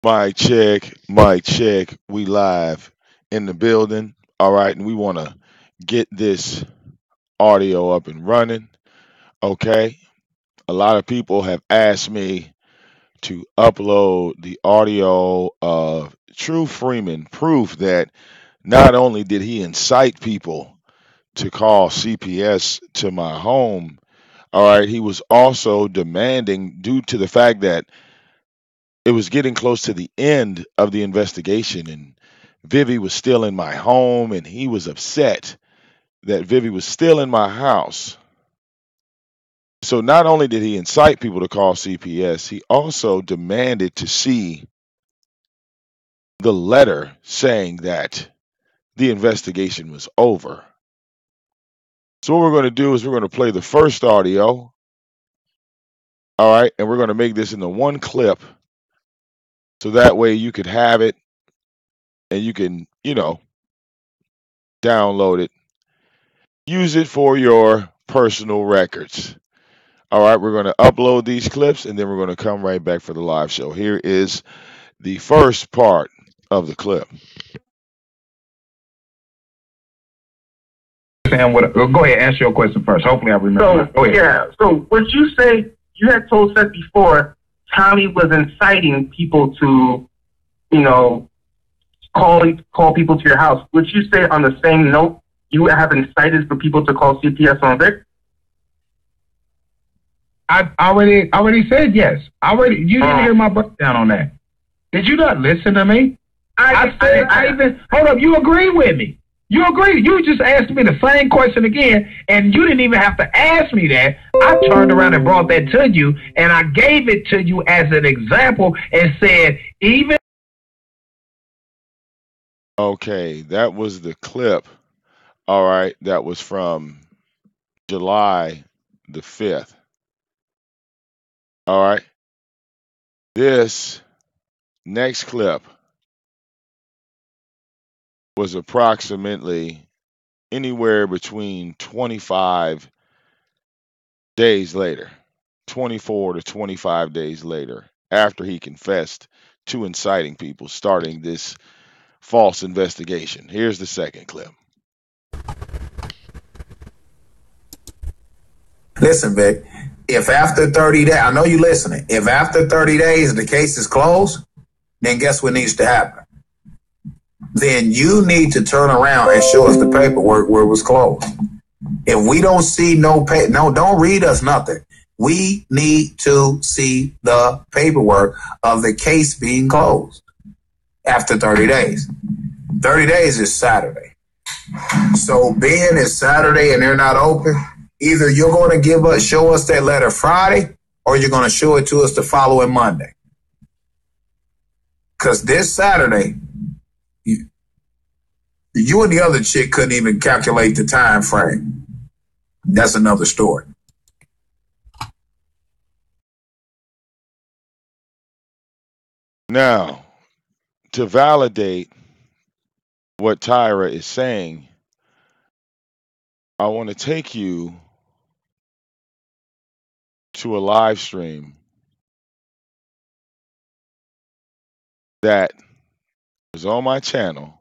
Mic check. We live in the building. All right, and we want to get this audio up and running. Okay. A lot of people have asked me to upload the audio of True Freeman, proof that not only did he incite people to call CPS to my home, all right, he was also demanding, due to the fact that it was getting close to the end of the investigation and Vivi was still in my home and he was upset that Vivi was still in my house. So not only did he incite people to call CPS, he also demanded to see the letter saying that the investigation was over. So what we're going to do is we're going to play the first audio, all right, and we're going to make this into one clip so that way you could have it and you can, download it, use it for your personal records. All right, we're going to upload these clips and then we're going to come right back for the live show. Here is the first part of the clip. Sam, go ahead, answer your question first. Hopefully I remember. So, yeah, so would you say, you had told Seth before, Tommy was inciting people to, call people to your house. Would you say on the same note, you have incited for people to call CPS on Vic? I already said yes. You didn't hear my breakdown on that. Did you not listen to me? Hold up, you agree with me. You agree. You just asked me the same question again, and you didn't even have to ask me that. I turned around and brought that to you, and I gave it to you as an example and said, even... Okay, that was the clip. All right, that was from July the 5th. All right. This next clip was approximately anywhere between 25 days later, 24 to 25 days later, after he confessed to inciting people, starting this false investigation. Here's the second clip. Listen, Vic, if after 30 days, I know you listening, if after 30 days the case is closed, then guess what needs to happen? Then you need to turn around and show us the paperwork where it was closed. If we don't see don't read us nothing. We need to see the paperwork of the case being closed after 30 days. 30 days is Saturday. So being it's Saturday and they're not open, either you're going to show us that letter Friday or you're going to show it to us the following Monday. Because this Saturday, you and the other chick couldn't even calculate the time frame. That's another story. Now, to validate what Tyra is saying, I want to take you to a live stream that is on my channel.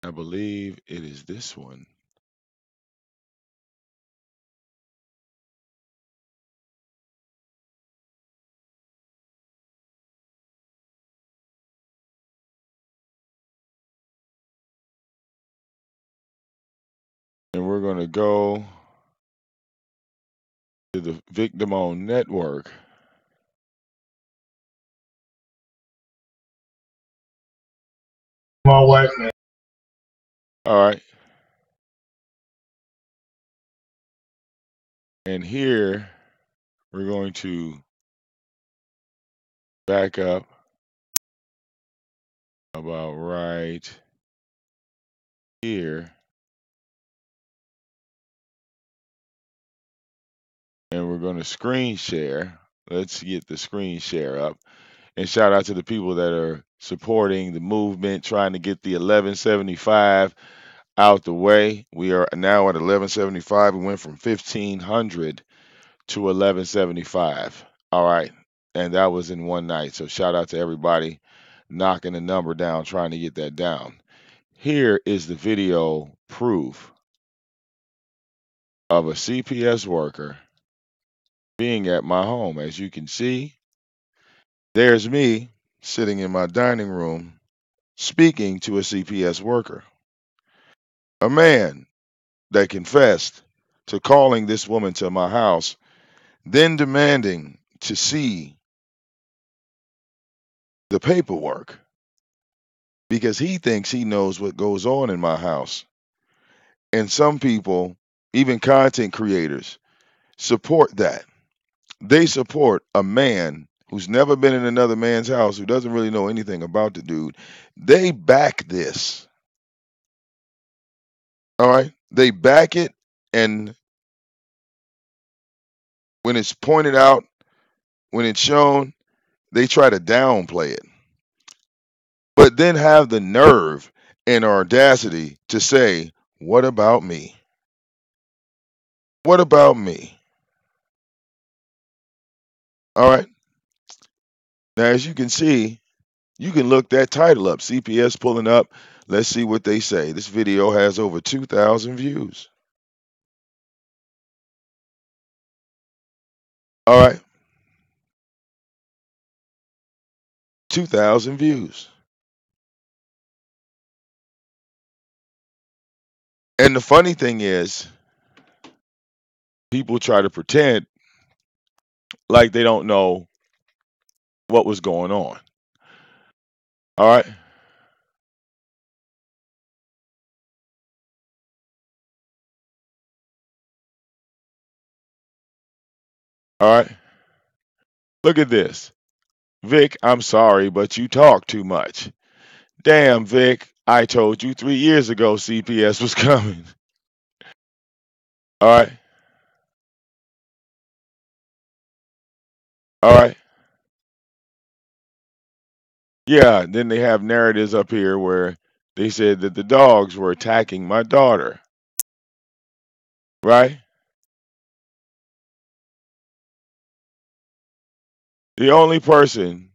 I believe it is this one. And we're going to go to the VicDamoane network. My wife, man. All right. And here we're going to back up about right here. And we're going to screen share. Let's get the screen share up. And shout out to the people that are supporting the movement, trying to get the 1175 out the way. We are now at 1175. We went from 1500 to 1175. All right. And that was in one night. So shout out to everybody knocking the number down, trying to get that down. Here is the video proof of a CPS worker being at my home. As you can see, there's me sitting in my dining room speaking to a CPS worker, a man that confessed to calling this woman to my house, then demanding to see the paperwork because he thinks he knows what goes on in my house. And some people, even content creators, support that. They support a man who's never been in another man's house, who doesn't really know anything about the dude. They back this. All right? They back it. And when it's pointed out, when it's shown, they try to downplay it. But then have the nerve and audacity to say, what about me? What about me? All right. Now, as you can see, you can look that title up, CPS pulling up. Let's see what they say. This video has over 2,000 views. All right. 2,000 views. And the funny thing is, people try to pretend like they don't know what was going on. All right. All right. Look at this. Vic, I'm sorry, but you talk too much. Damn, Vic, I told you 3 years ago CPS was coming. All right. All right. Yeah. Then they have narratives up here where they said that the dogs were attacking my daughter. Right. The only person,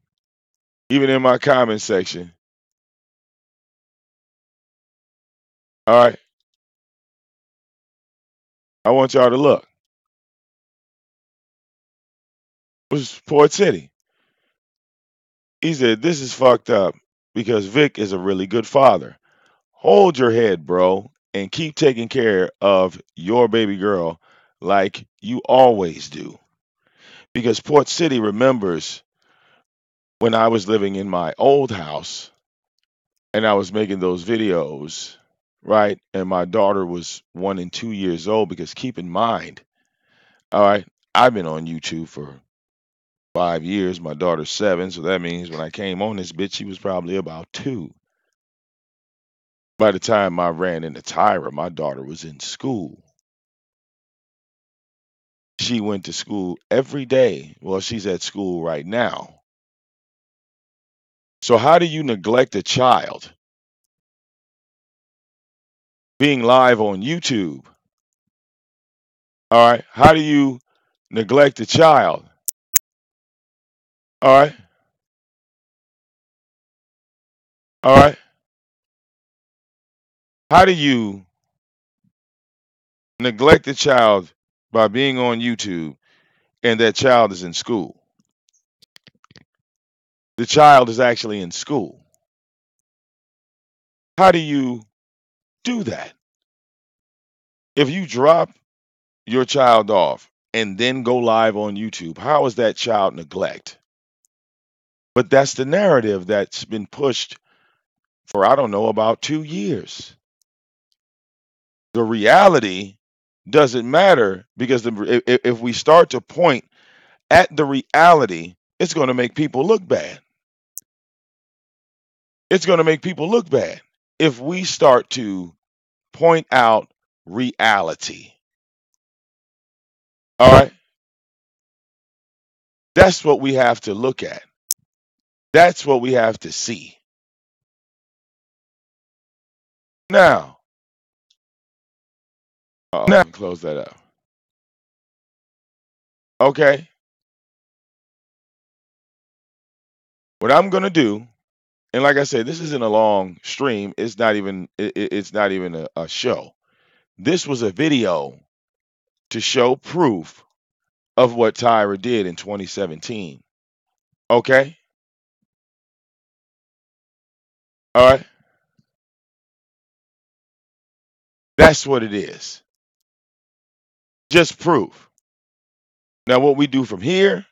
even in my comment section, all right, I want y'all to look, was Port City. He said, this is fucked up because Vic is a really good father. Hold your head, bro, and keep taking care of your baby girl like you always do. Because Port City remembers when I was living in my old house and I was making those videos, right? And my daughter was 1 and 2 years old. Because keep in mind, all right, I've been on YouTube for 5 years. My daughter's 7, so that means when I came on this bitch, she was probably about 2. By the time I ran into Tyra, my daughter was in school. She went to school every day. Well, she's at school right now. So how do you neglect a child being live on YouTube? All right. How do you neglect a child? All right. All right. How do you neglect a child by being on YouTube and that child is in school? The child is actually in school. How do you do that? If you drop your child off and then go live on YouTube, how is that child neglect? But that's the narrative that's been pushed for, I don't know, about 2 years. The reality doesn't matter because if we start to point at the reality, it's going to make people look bad. It's going to make people look bad if we start to point out reality. All right. That's what we have to look at. That's what we have to see. Now, let me close that up. Okay. What I'm gonna do, and like I said, this isn't a long stream. It's not even it's not even a show. This was a video to show proof of what Tyra did in 2017. Okay? All right? That's what it is. Just proof. Now, what we do from here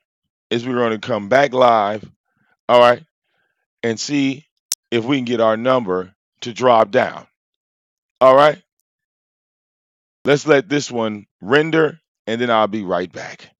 is we're going to come back live, all right, and see if we can get our number to drop down. All right? Let's let this one render, and then I'll be right back.